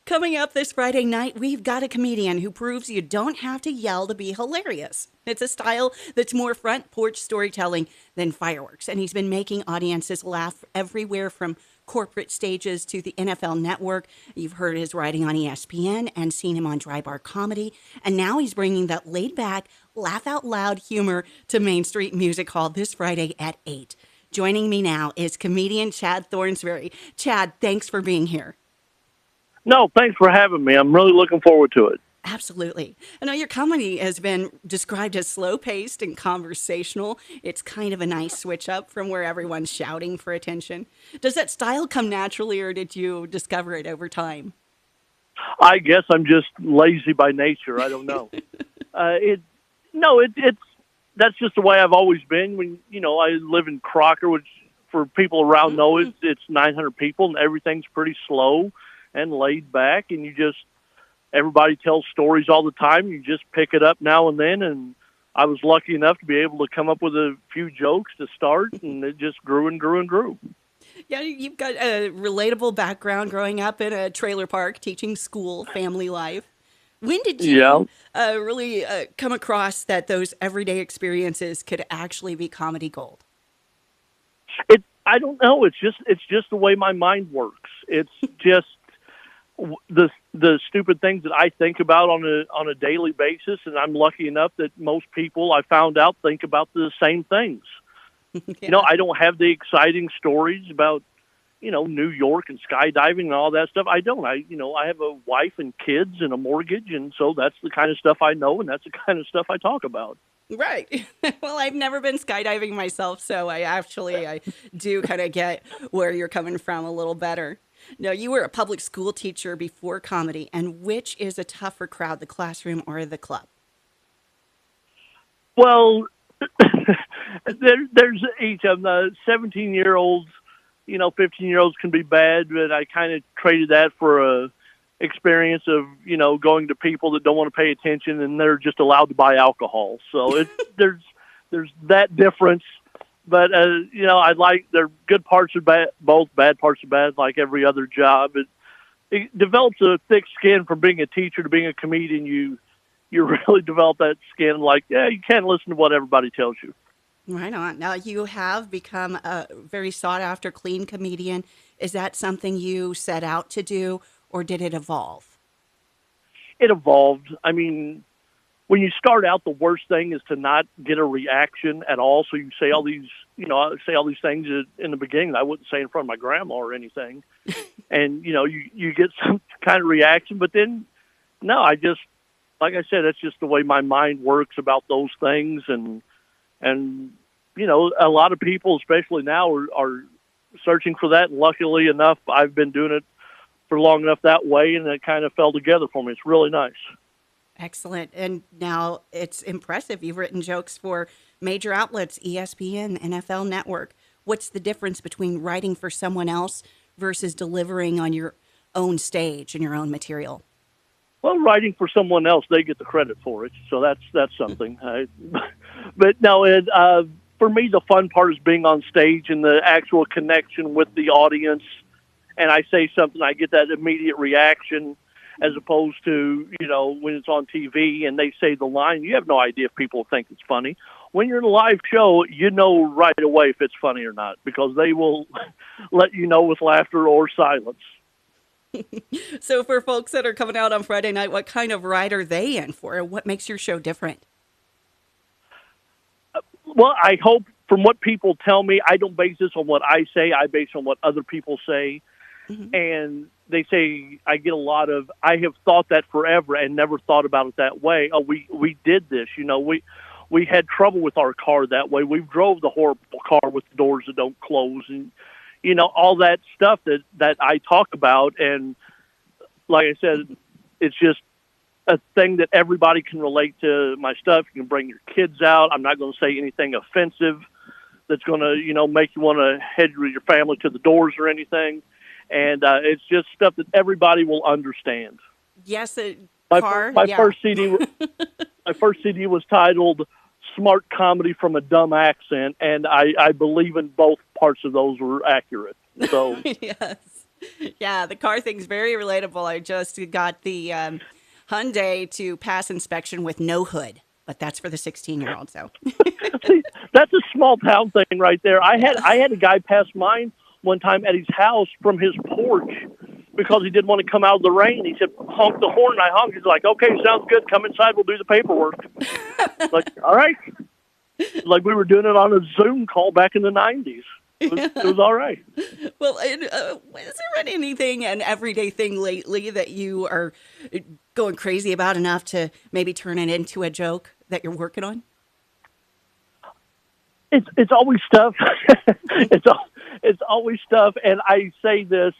Coming up this Friday night, we've got a comedian who proves you don't have to yell to be hilarious. It's a style that's more front porch storytelling than fireworks, and he's been making audiences laugh everywhere from corporate stages to the NFL Network. You've heard his writing on ESPN and seen him on DryBar Comedy, and now he's bringing that laid-back, laugh-out-loud humor to Main Street Music Hall this Friday at 8. Joining me now is comedian Chad Thornsberry. Chad, thanks for being here. No, thanks for having me. I'm really looking forward to it. Absolutely. I know your comedy has been described as slow-paced and conversational. It's kind of a nice switch up from where everyone's shouting for attention. Does that style come naturally, or did you discover it over time? I guess I'm just lazy by nature. I don't know. It's that's just the way I've always been. When I live in Crocker, which for people around know it's 900 people, and everything's pretty slow and laid back, and everybody tells stories all the time. You just pick it up now and then, and I was lucky enough to be able to come up with a few jokes to start, and it just grew and grew and grew. Yeah, you've got a relatable background growing up in a trailer park, teaching school, family life. When did you really come across that those everyday experiences could actually be comedy gold? I don't know. It's just the way my mind works. It's just the stupid things that I think about on a daily basis, and I'm lucky enough that most people I found out think about the same things. Yeah. I don't have the exciting stories about New York and skydiving and all that stuff. I don't. I have a wife and kids and a mortgage, and so that's the kind of stuff I know, and that's the kind of stuff I talk about. Right. Well, I've never been skydiving myself, so I do kind of get where you're coming from a little better. No, you were a public school teacher before comedy, and which is a tougher crowd, the classroom or the club? Well, there's each of them. 17-year-olds, 15-year-olds can be bad, but I kind of traded that for a experience of, going to people that don't want to pay attention and they're just allowed to buy alcohol. So there's that difference. But, they're good parts are bad, both bad parts are bad, like every other job. It develops a thick skin from being a teacher to being a comedian. You really develop that skin you can't listen to what everybody tells you. Right on. Now, you have become a very sought-after, clean comedian. Is that something you set out to do, or did it evolve? It evolved. I mean, when you start out, the worst thing is to not get a reaction at all. So you say all these, things in the beginning that I wouldn't say in front of my grandma or anything. And, you get some kind of reaction. But then, no, like I said, that's just the way my mind works about those things. And a lot of people, especially now, are searching for that. And luckily enough, I've been doing it for long enough that way, and it kind of fell together for me. It's really nice. Excellent. And now it's impressive. You've written jokes for major outlets, ESPN, NFL Network. What's the difference between writing for someone else versus delivering on your own stage and your own material? Well, writing for someone else, they get the credit for it. So that's something. But no, for me, the fun part is being on stage and the actual connection with the audience. And I say something, I get that immediate reaction, as opposed to, when it's on TV and they say the line, you have no idea if people think it's funny. When you're in a live show, you know right away if it's funny or not, because they will let you know with laughter or silence. So for folks that are coming out on Friday night, what kind of ride are they in for? What makes your show different? Well, I hope from what people tell me, I don't base this on what I say. I base on what other people say. Mm-hmm. And they say I get a lot of, I have thought that forever and never thought about it that way. Oh, we did this, we had trouble with our car that way. We drove the horrible car with the doors that don't close, and all that stuff that I talk about. And like I said, it's just a thing that everybody can relate to my stuff. You can bring your kids out. I'm not going to say anything offensive that's going to, make you want to head with your family to the doors or anything. And it's just stuff that everybody will understand. Yes, my first CD was titled "Smart Comedy from a Dumb Accent," and I believe in both parts of those were accurate. So yes. Yeah, the car thing's very relatable. I just got the Hyundai to pass inspection with no hood, but that's for the 16-year-old. So See, that's a small town thing right there. I yeah. had a guy pass mine one time at his house from his porch because he didn't want to come out of the rain. He said, honk the horn. And I honked. He's like, okay, sounds good. Come inside. We'll do the paperwork. Like, all right. Like we were doing it on a Zoom call back in the 90s. It was all right. Well, and, is there anything, an everyday thing lately that you are going crazy about enough to maybe turn it into a joke that you're working on? It's always stuff. It's always stuff, and I say this,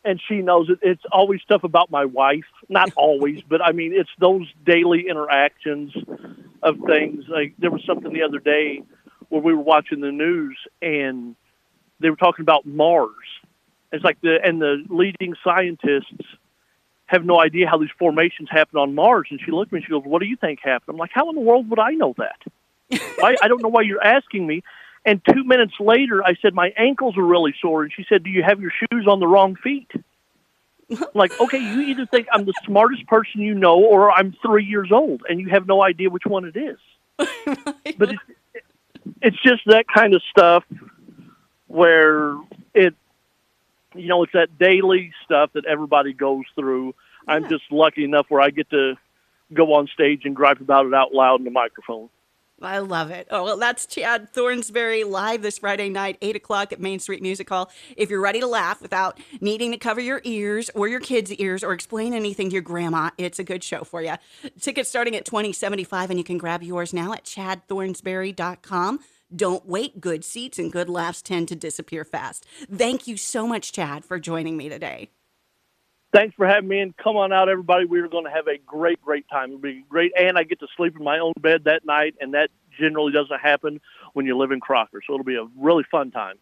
and she knows it. It's always stuff about my wife. Not always, but I mean, it's those daily interactions of things. Like there was something the other day where we were watching the news, and they were talking about Mars. It's like the leading scientists have no idea how these formations happen on Mars. And she looked at me and she goes, "What do you think happened?" I'm like, "How in the world would I know that? I don't know why you're asking me." And 2 minutes later, I said, "My ankles are really sore." And she said, "Do you have your shoes on the wrong feet?" I'm like, okay, you either think I'm the smartest person you know, or I'm 3 years old, and you have no idea which one it is. But it's just that kind of stuff where it's that daily stuff that everybody goes through. Yeah. I'm just lucky enough where I get to go on stage and gripe about it out loud in the microphone. I love it. Oh, well, that's Chad Thornsberry live this Friday night, 8 o'clock at Main Street Music Hall. If you're ready to laugh without needing to cover your ears or your kids' ears or explain anything to your grandma, it's a good show for you. Tickets starting at $20.75, and you can grab yours now at chadthornsberry.com. Don't wait. Good seats and good laughs tend to disappear fast. Thank you so much, Chad, for joining me today. Thanks for having me, and come on out, everybody. We are going to have a great, great time. It'll be great, and I get to sleep in my own bed that night, and that generally doesn't happen when you live in Crocker, so it'll be a really fun time.